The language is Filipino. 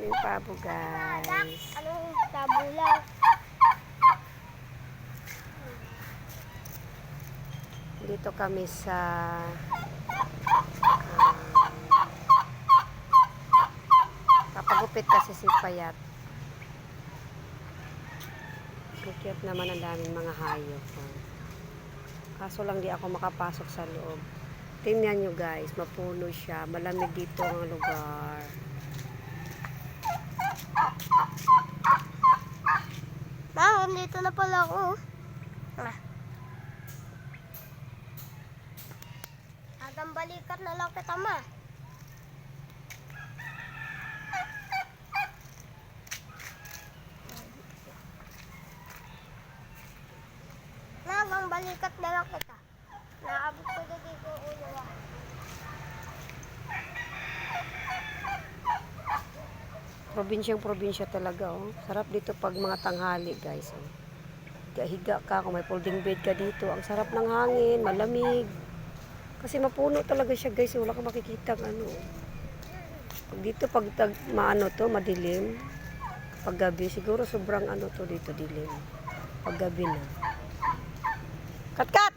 Yung pabo, guys. Anong tabo lang? Dito kami sa papagupit kasi si Payat. Cute naman, ang daming mga hayop. Kaso lang di ako makapasok sa loob. Tingnan nyo guys, mapuno siya. Malamig dito ang lugar. Ma, dito na pala ako. Hanggang balikat na lang kita, ma. Hanggang balikat na lang kita. Naabot ko na dito ulo. Probinsyang-probinsya talaga, oh. Sarap dito pag mga tanghali, guys, oh. Higa ka, kung may folding bed ka dito. Ang sarap ng hangin, malamig. Kasi mapuno talaga siya, guys. Wala kang makikita ano. Pag dito, maano to, madilim. Pag gabi, siguro sobrang ano to dito, dilim. Pag gabi na. Kat!